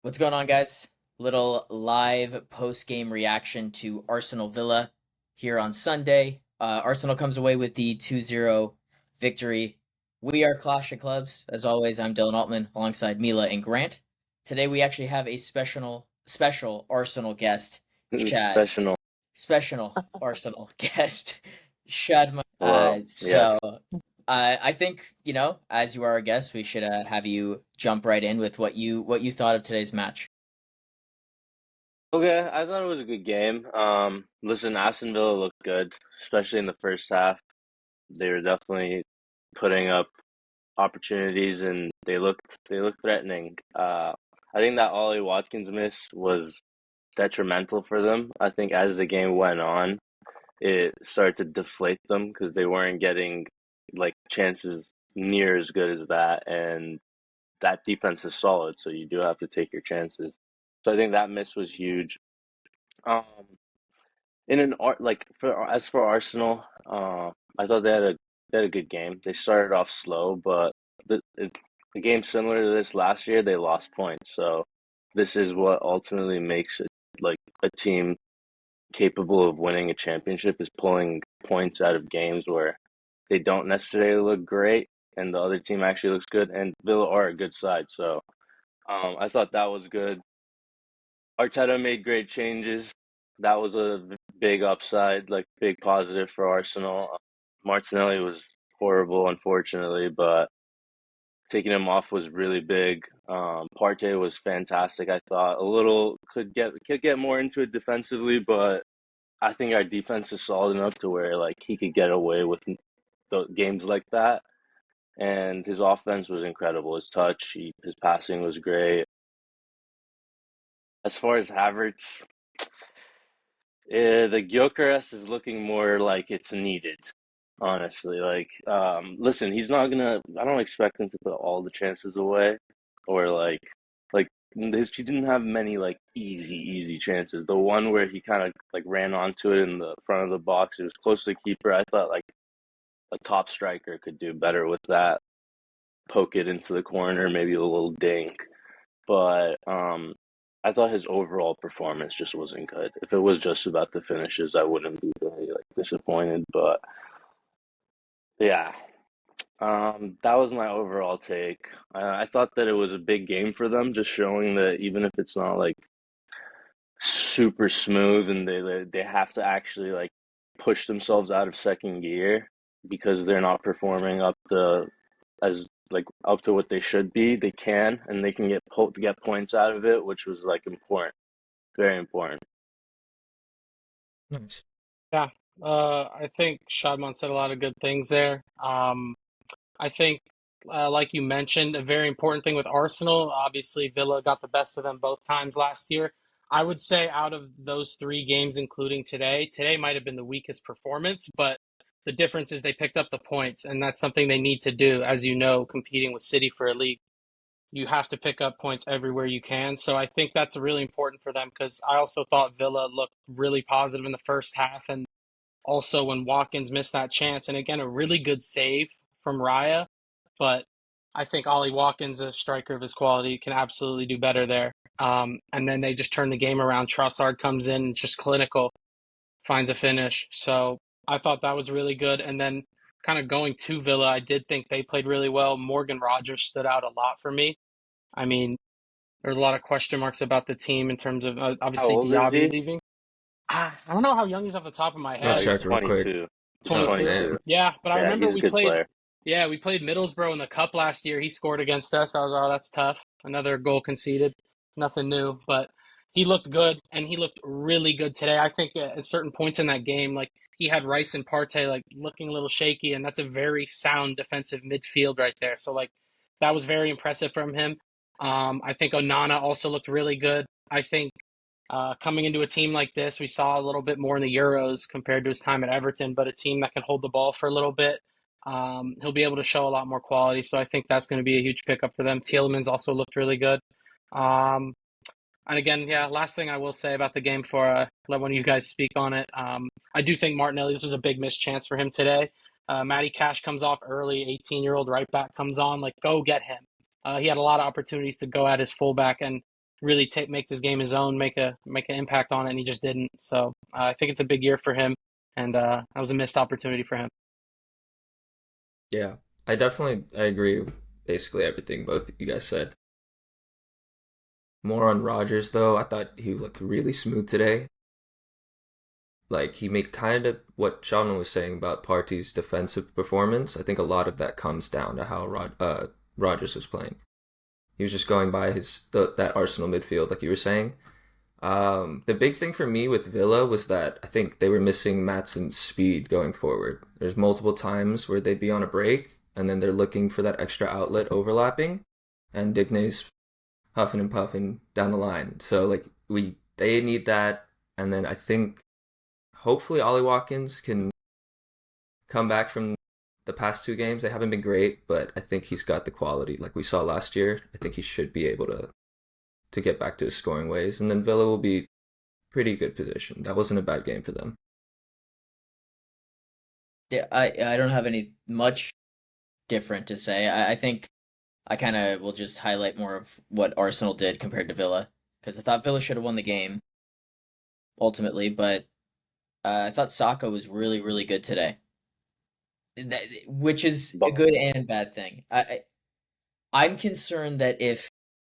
What's going on, guys? Little live post-game reaction to Arsenal Villa here on Sunday. Arsenal comes away with the 2-0 victory. We are Clash of Clubs. As always, I'm Dylan Altman alongside Mila and Grant. Today we actually have a special Arsenal guest, Shad. Professional. Special Arsenal guest, Shadman. Hello. Yes. I think, as you are a guest, we should have you jump right in with what you thought of today's match. Okay, I thought it was a good game. Listen, Aston Villa looked good, especially in the first half. They were definitely putting up opportunities and they looked threatening. I think that Ollie Watkins miss was detrimental for them. I think as the game went on, it started to deflate them because they weren't getting like chances near as good as that, and that defense is solid, so you do have to take your chances. So I think that miss was huge. Um, in an art like for as for Arsenal, I thought they had a good game. They started off slow, but the game similar to this last year, they lost points. So this is what ultimately makes it like a team capable of winning a championship is pulling points out of games where they don't necessarily look great and the other team actually looks good. And Villa are a good side, so I thought that was good. Arteta made great changes. That was a big upside, like big positive for Arsenal. Martinelli was horrible, unfortunately, but taking him off was really big. Partey was fantastic. I thought a little could get more into it defensively, but I think our defense is solid enough to where like he could get away with the games like that. And his offense was incredible. His touch, his passing was great. As far as Havertz, the Gyökeres is looking more like it's needed, honestly. Like, listen, he's not gonna. I don't expect him to put all the chances away, or like he didn't have many like easy chances. The one where he kind of like ran onto it in the front of the box, it was close to the keeper. I thought like a top striker could do better with that. Poke it into the corner, maybe a little dink. But I thought his overall performance just wasn't good. If it was just about the finishes, I wouldn't be very like disappointed. But yeah, that was my overall take. I thought that it was a big game for them, just showing that even if it's not like super smooth and they have to actually like push themselves out of second gear because they're not performing as up to what they should be, they can and they can get points out of it, which was like important, very important. Nice. Yeah, I think Shadman said a lot of good things there. I think, like you mentioned, a very important thing with Arsenal, obviously Villa got the best of them both times last year. I would say out of those three games, including today might have been the weakest performance, but the difference is they picked up the points, and that's something they need to do. As you know, competing with City for a league, you have to pick up points everywhere you can. So I think that's really important for them because I also thought Villa looked really positive in the first half, and also when Watkins missed that chance, and again, a really good save from Raya. But I think Ollie Watkins, a striker of his quality, can absolutely do better there. And then they just turn the game around. Trossard comes in, just clinical, finds a finish. So I thought that was really good. And then kind of going to Villa, I did think they played really well. Morgan Rogers stood out a lot for me. I mean, there's a lot of question marks about the team in terms of How obviously old is Diaby he? leaving. I don't know how young he's off the top of my I'll head. He's check real quick. 22. He's Oh, 22. 22. damn. Yeah, but I Yeah, remember he's a good player. we played Middlesbrough in the cup last year. He scored against us. I was, oh, that's tough. Another goal conceded. Nothing new, but he looked good and he looked really good today. I think at certain points in that game, like he had Rice and Partey like looking a little shaky, and that's a very sound defensive midfield right there. So like that was very impressive from him. I think Onana also looked really good. I think coming into a team like this, we saw a little bit more in the Euros compared to his time at Everton, but a team that can hold the ball for a little bit. He'll be able to show a lot more quality, so I think that's going to be a huge pickup for them. Tielemans also looked really good. Um, and again, yeah, last thing I will say about the game before I let one of you guys speak on it. I do think Martinelli, this was a big missed chance for him today. Matty Cash comes off early, 18-year-old right back comes on, like go get him. He had a lot of opportunities to go at his fullback, and really make this game his own, make an impact on it, and he just didn't. So I think it's a big year for him, and that was a missed opportunity for him. Yeah, I agree with basically everything both of you guys said. More on Rogers though, I thought he looked really smooth today. Like he made kind of what Shadman was saying about Partey's defensive performance. I think a lot of that comes down to how Rogers was playing. He was just going by that Arsenal midfield, like you were saying. The big thing for me with Villa was that I think they were missing Matson's speed going forward. There's multiple times where they'd be on a break and then they're looking for that extra outlet overlapping, and Digne's huffing and puffing down the line. So like they need that, and then I think hopefully Ollie Watkins can come back from the past two games. They haven't been great, but I think he's got the quality like we saw last year. I think he should be able to get back to his scoring ways, and then Villa will be pretty good position. That wasn't a bad game for them. Yeah, I don't have any much different to say. I think I kind of will just highlight more of what Arsenal did compared to Villa, because I thought Villa should have won the game ultimately, but I thought Saka was really, really good today, which is a But good and bad thing. I'm concerned that if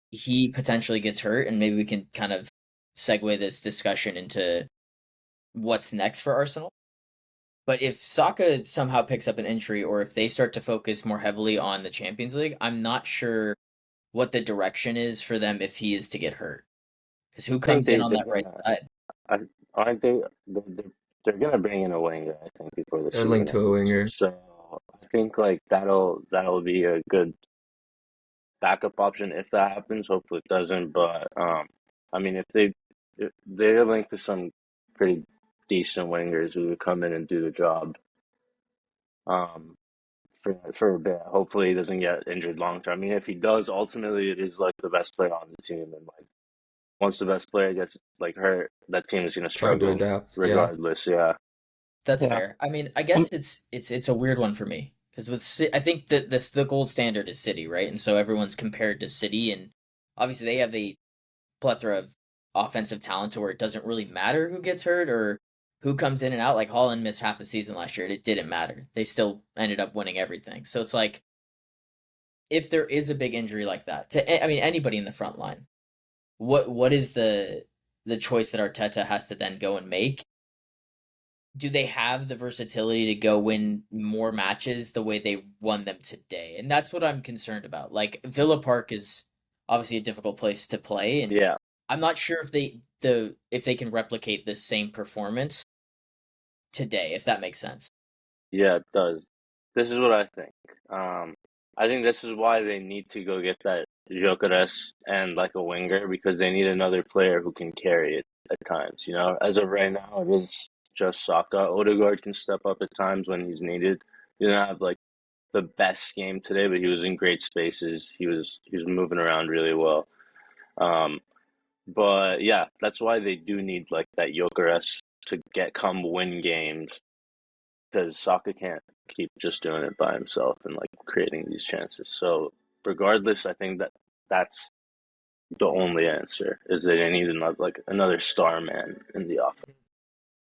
he potentially gets hurt, and maybe we can kind of segue this discussion into what's next for Arsenal. But if Saka somehow picks up an injury, or if they start to focus more heavily on the Champions League, I'm not sure what the direction is for them if he is to get hurt. Because who I think comes in on they're that right gonna. side? I aren't they? They're gonna bring in a winger, I think, before the They're season linked to a ends. winger. So I think like that'll be a good backup option if that happens. Hopefully it doesn't, but I mean if they're linked to some pretty decent wingers who would come in and do the job um for a bit. Hopefully he doesn't get injured long term. I mean if he does, ultimately it is like the best player on the team, and like once the best player gets like hurt, that team is gonna Trying to struggle adapt. Yeah. regardless. Yeah. That's Yeah. fair. I mean, I guess it's a weird one for me because I think that the gold standard is City, right? And so everyone's compared to City, and obviously they have a plethora of offensive talent to where it doesn't really matter who gets hurt or who comes in and out. Like Holland missed half the season last year, and it didn't matter. They still ended up winning everything. So it's like if there is a big injury like that to, I mean, anybody in the front line, what is the choice that Arteta has to then go and make? Do they have the versatility to go win more matches the way they won them today? And that's what I'm concerned about. Like Villa Park is obviously a difficult place to play, and Yeah. I'm not sure if if they can replicate the same performance today, if that makes sense. Yeah, it does. This is what I think. Um, I think this is why they need to go get that Gyökeres and like a winger, because they need another player who can carry it at times. You know, as of right now, it is just Saka. Odegaard can step up at times when he's needed. He didn't have like the best game today, but he was in great spaces. He was moving around really well. Um, but yeah, that's why they do need like that Gyökeres to get come win games, because Saka can't keep just doing it by himself and like creating these chances. So regardless, I think that that's the only answer, is that they need another like another star man in the offense.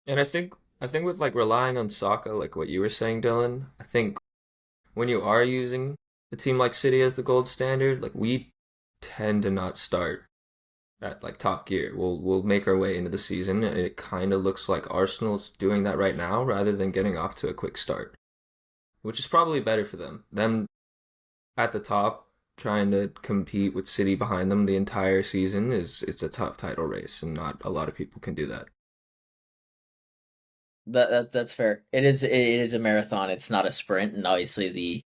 And I think with like relying on Saka, like what you were saying, Dylan, I think when you are using a team like City as the gold standard, like we tend to not start at like top gear. We'll make our way into the season, and it kind of looks like Arsenal's doing that right now rather than getting off to a quick start, which is probably better for them. Them at the top trying to compete with City behind them the entire season is it's a tough title race, and not a lot of people can do that. That's fair. It is a marathon. It's not a sprint, and obviously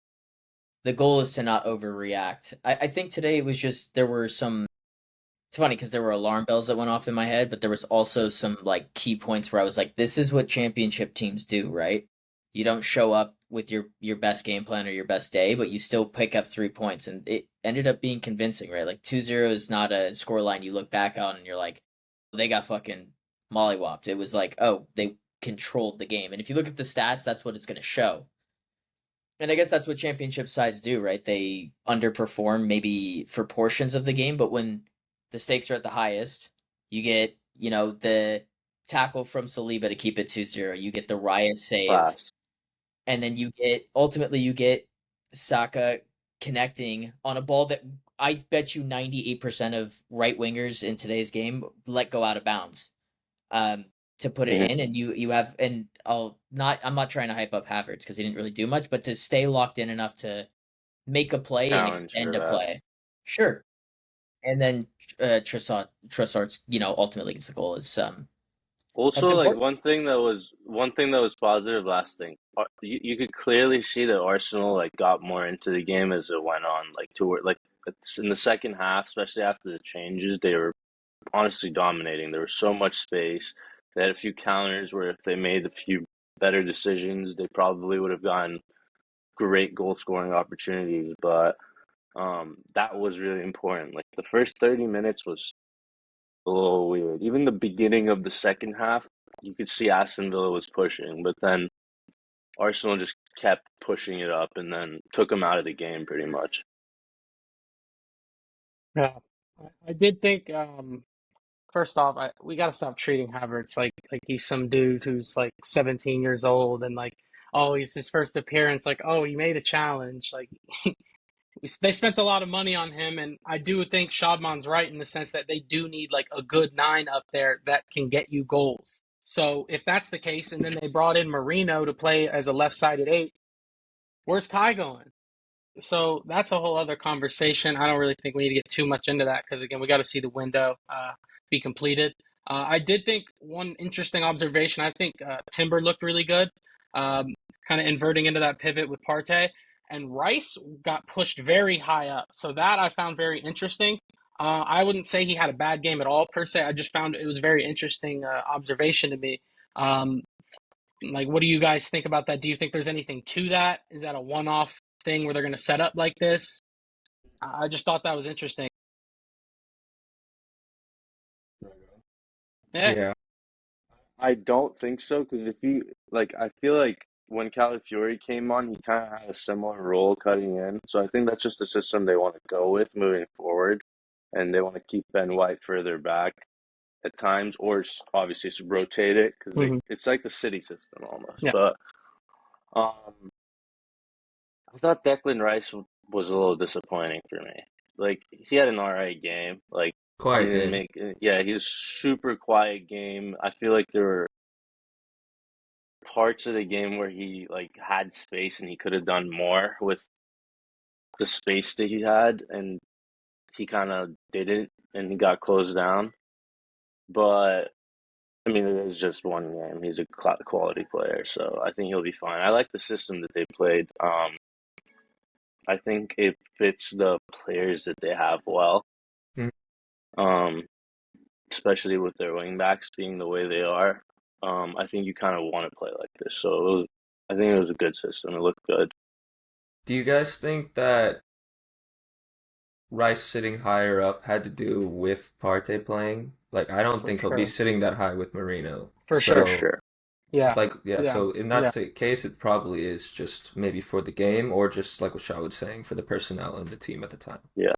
the goal is to not overreact. I think today it was just there were some. It's funny because there were alarm bells that went off in my head, but there was also some like key points where I was like, "This is what championship teams do, right? You don't show up with your best game plan or your best day, but you still pick up 3 points." And it ended up being convincing, right? Like 2-0 is not a scoreline you look back on and you're like, they got fucking mollywopped. It was like, oh, they controlled the game. And if you look at the stats, that's what it's going to show. And I guess that's what championship sides do, right? They underperform maybe for portions of the game, but when the stakes are at the highest. You get, the tackle from Saliba to keep it 2-0. You get the Raya save, Class. and then you get Saka connecting on a ball that I bet you 98% of right wingers in today's game let go out of bounds. To put it Mhm. in, and you have, and I'm not trying to hype up Havertz because he didn't really do much, but to stay locked in enough to make a play and Challenge extend for a that. play. Sure. And then Trossard's, ultimately gets the goal is that's Also, like important. one thing that was positive. Last thing, you could clearly see that Arsenal like got more into the game as it went on. Like toward like in the second half, especially after the changes, they were honestly dominating. There was so much space. They had a few counters where if they made a few better decisions, they probably would have gotten great goal scoring opportunities. But that was really important. Like the first 30 minutes was a little weird. Even the beginning of the second half, you could see Aston Villa was pushing, but then Arsenal just kept pushing it up and then took them out of the game pretty much. Yeah, I did think. First off, we got to stop treating Havertz like he's some dude who's like 17 years old and like, oh, he's his first appearance. Like, oh, he made a challenge. Like, they spent a lot of money on him, and I do think Shadman's right in the sense that they do need like a good nine up there that can get you goals. So if that's the case, and then they brought in Marino to play as a left-sided eight, where's Kai going? So that's a whole other conversation. I don't really think we need to get too much into that because again, we got to see the window be completed. I did think one interesting observation. I think Timber looked really good, um, kind of inverting into that pivot with Partey, and Rice got pushed very high up. So that I found very interesting. I wouldn't say he had a bad game at all per se. I just found it was a very interesting observation to me. Um, like, what do you guys think about that? Do you think there's anything to that? Is that a one-off thing where they're going to set up like this? I just thought that was interesting. Yeah. Yeah, I don't think so because if you like, I feel like when Calafiori came on, he kind of had a similar role cutting in. So I think that's just the system they want to go with moving forward, and they want to keep Ben White further back at times, or obviously rotate it because Hmm. it's like the City system almost. Yeah. But um, I thought Declan Rice was a little disappointing for me. Like he had an alright game. Like he quiet didn't game. make. Yeah, he was super quiet game. I feel like there were parts of the game where he like had space and he could have done more with the space that he had, and he kind of didn't, and he got closed down. But I mean, it is just one game. He's a quality player, so I think he'll be fine. I like the system that they played. I think it fits the players that they have well. Mm. Um, especially with their wing backs being the way they are. I think you kind of want to play like this. So I think it was a good system. It looked good. Do you guys think that Rice sitting higher up had to do with Partey playing? Like, I don't For think he'll be sure. sting that high with Marino. For For sure. So, sure. Yeah. like, yeah, Yeah. so in Yeah. that case, it probably is just maybe for the game or just like what Shaw was saying for the personnel and the team at the time. Yeah.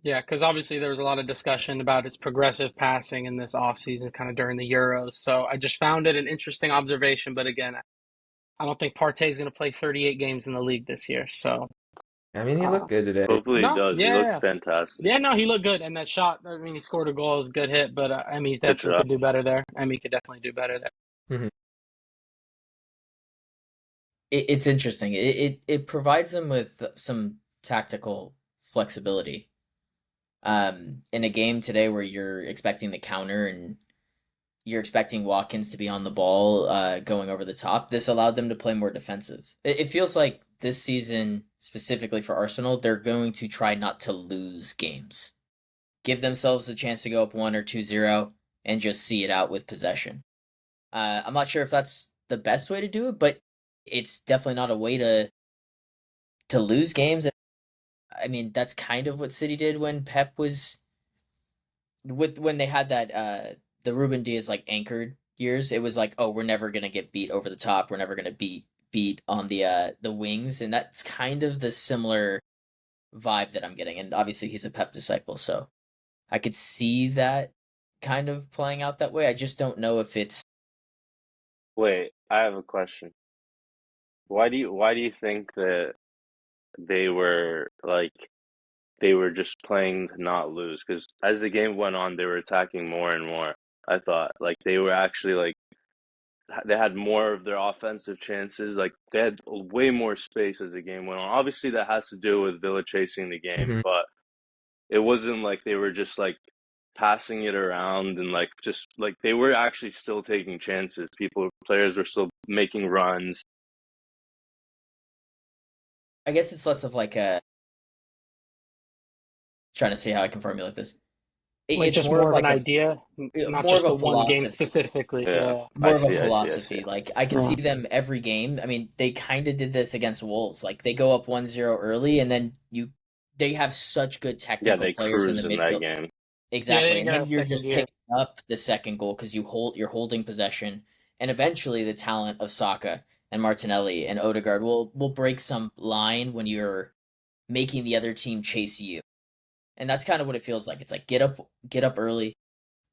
Yeah, because obviously there was a lot of discussion about his progressive passing in this offseason, kind of during the Euros. So I just found it an interesting observation. But again, I don't think Partey is going to play 38 games in the league this year. So, I mean, he uh, looked good today. Hopefully he no, does. He looked yeah. fantastic. Yeah, no, he looked good. And that shot, I mean, he scored a goal. It was a good hit. But Emmy's Good definitely job. could do better there. Emmy could definitely do better there. Hmm. It's interesting. It provides them with some tactical flexibility. In a game today where you're expecting the counter and you're expecting Watkins to be on the ball, going over the top, this allowed them to play more defensive. It feels like this season, specifically for Arsenal, they're going to try not to lose games. Give themselves a chance to go up 1 or 2-0 and just see it out with possession. I'm not sure if that's the best way to do it, but it's definitely not a way to lose games. I mean, that's kind of what City did when Pep was when they had that the Ruben Diaz like anchored years. It was like, oh, we're never gonna get beat over the top. We're never gonna beat on the wings, and that's kind of the similar vibe that I'm getting. And obviously, he's a Pep disciple, so I could see that kind of playing out that way. I just don't know if it's Wait, I have a question. Why do you think that they were like they were just playing to not lose? Because as the game went on, they were attacking more and more. I thought like they were actually like they had more of their offensive chances. Like they had way more space as the game went on. Obviously, that has to do with Villa chasing the game, Mhm. but it wasn't like they were just like passing it around and like just like they were actually still taking chances. Players were still making runs. I guess it's less of like a trying to see how I can formulate this. Like It's just more of more of an like idea, not more of just a the one game philosophy. specifically. Yeah, Yeah. I More of a see, I see, I see. philosophy. Like I can Yeah. see them every game. I mean, they kind of did this against Wolves. Like they go up 1-0 early and then they have such good Yeah, technical they players in the cruise in that midfield. game. Yeah, they Exactly. didn't And get then out of you're second just gear. picking up the second goal because you're holding possession and eventually the talent of Saka and Martinelli and Odegaard will break some line when you're making the other team chase you. And that's kind of what it feels like. It's like get up early,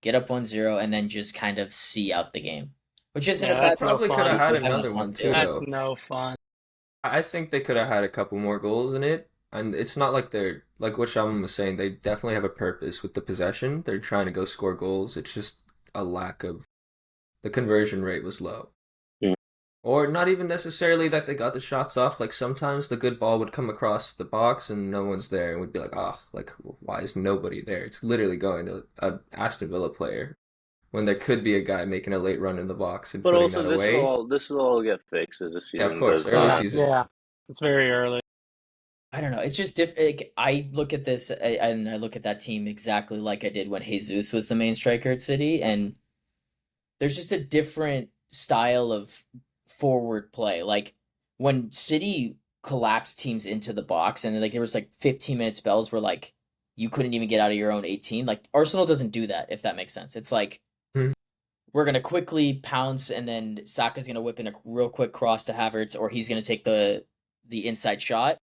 get up 1-0 and then just kind of see out the game. Which isn't a Yeah, bad that's no Probably could have fun. had have another fun one to do. too, That's though. no fun. I think they could have had a couple more goals in it. And it's not like they're, like what Shaman was saying, they definitely have a purpose with the possession. They're trying to go score goals. It's just a lack of, the conversion rate was low. Mm. Or not even necessarily that they got the shots off. Like sometimes the good ball would come across the box and no one's there, and we'd be like, oh, like why is nobody there? It's literally going to a Aston Villa player when there could be a guy making a late run in the box and But putting also, that away. this will all get fixed as the Yeah, of season course, goes early on. season. Yeah. It's very early. I don't know. It's just different. Like, I look at this and I look at that team exactly like I did when Jesus was the main striker at City, and there's just a different style of forward play. Like when City collapsed teams into the box, and like there was like 15-minute spells where like you couldn't even get out of your own 18. Like Arsenal doesn't do that, if that makes sense. It's like Mhm. we're gonna quickly pounce, and then Saka's gonna whip in a real quick cross to Havertz, or he's gonna take the inside shot.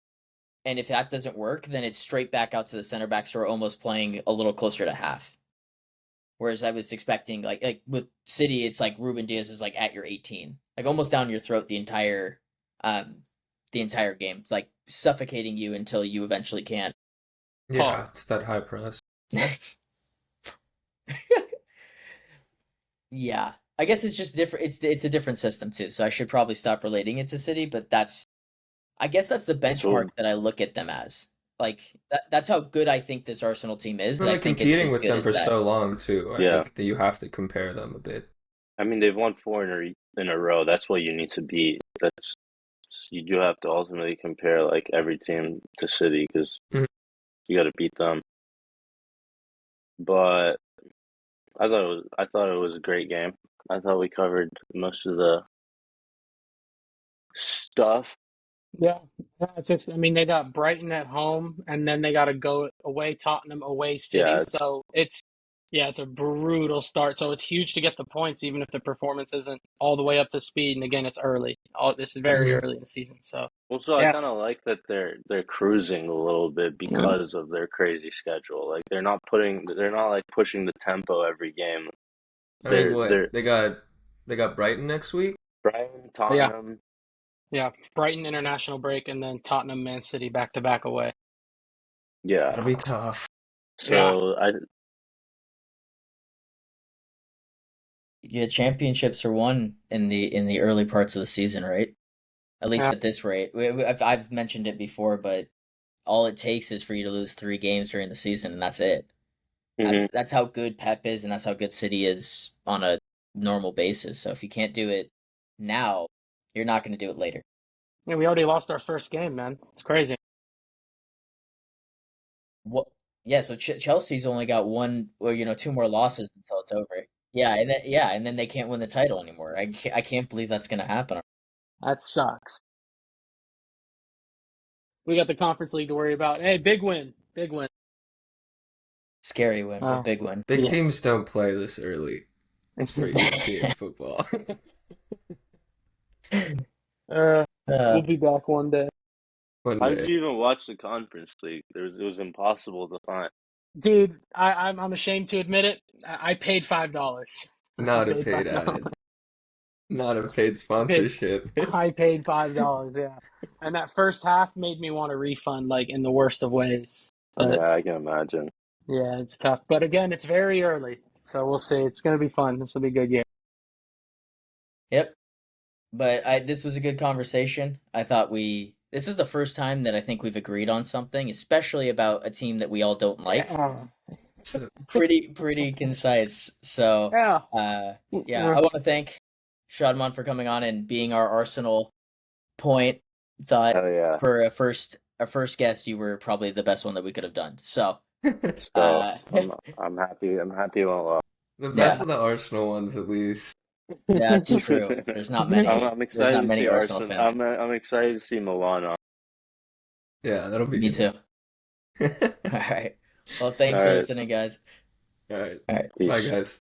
And if that doesn't work, then it's straight back out to the center backs who are almost playing a little closer to half. Whereas I was expecting like with City, it's like Ruben Diaz is like at your 18, like almost down your throat um the entire game, like suffocating you until you eventually can't. Yeah, Pause. it's that high press. Yeah, I guess it's just different. It's a different system too, so I should probably stop relating it to City. But I guess that's the So, benchmark that I look at them as. Like that's how good I think this Arsenal team is. Been I like think it's competing as with good them as for that. so long too. I yeah, think that you have to compare them a bit. I mean they've won four in a row. That's what you need to beat. That's you do have to ultimately compare like every team to City because Mhm. you got to beat them. But I thought it was a great game. I thought we covered most of the stuff. Yeah. Yeah, I mean, they got Brighton at home, and then they got to go away, Tottenham, away City. Yeah, it's So it's a brutal start. So it's huge to get the points, even if the performance isn't all the way up to speed. And again, it's early. This is very Mhm. early in the season. So also I yeah, kind of like that they're cruising a little bit yeah, because of their crazy schedule. Like they're not like pushing the tempo every game. I mean, what They're they got Brighton next week. Brighton, yeah, Tottenham. yeah. Brighton international break, and then Tottenham, Man City back to back away. Yeah. That'll be tough. Yeah, So I Yeah, championships are won in the early parts of the season, right? At least yeah, at this rate. I've mentioned it before, but all it takes is for you to lose 3 games during the season, and that's it. mhm. That's how good Pep is, and that's how good City is on a normal basis. So if you can't do it now, you're not going to do it later. yeah. We already lost our first game, man. It's crazy. What? Yeah. So Chelsea's only got one, or 2 more losses until it's over. Yeah, and then they can't win the title anymore. I can't believe that's going to happen. That sucks. We got the Conference League to worry about. Hey, big win, big win. Scary win, but big win. Big Yeah. teams don't play this early for European football. Uh, Uh, we'll be back one day. One How did day. you even watch the Conference League? It was impossible to find. Dude, I'm ashamed to admit it. I paid $5. I Not a paid paid $5. ad. Not a paid I paid sponsorship. I paid $5, yeah. And that first half made me want a refund, like in the worst of ways. But Yeah, I can imagine. yeah, it's tough. But again, it's very early, so we'll see. It's gonna be fun. This will be a good year. Yep. But this was a good conversation. I thought this is the first time that I think we've agreed on something, especially about a team that we all don't like. Yeah. Pretty concise. So, Yeah. uh, yeah, I want to thank Shadman for coming on and being our Arsenal point. Thought Hell yeah. for a first guest, you were probably the best one that we could have done. So, So uh, I'm happy. I'm happy it went well. The best yeah, of the Arsenal ones, at least. that's true. There's not many. I'm There's excited not to many see Arsenal Arsenal. fans. I'm excited to see Milan on. Yeah, that'll be Me good. too. All right. Well, thanks All for right. listening, guys. All right. All right. Bye, Peace. guys.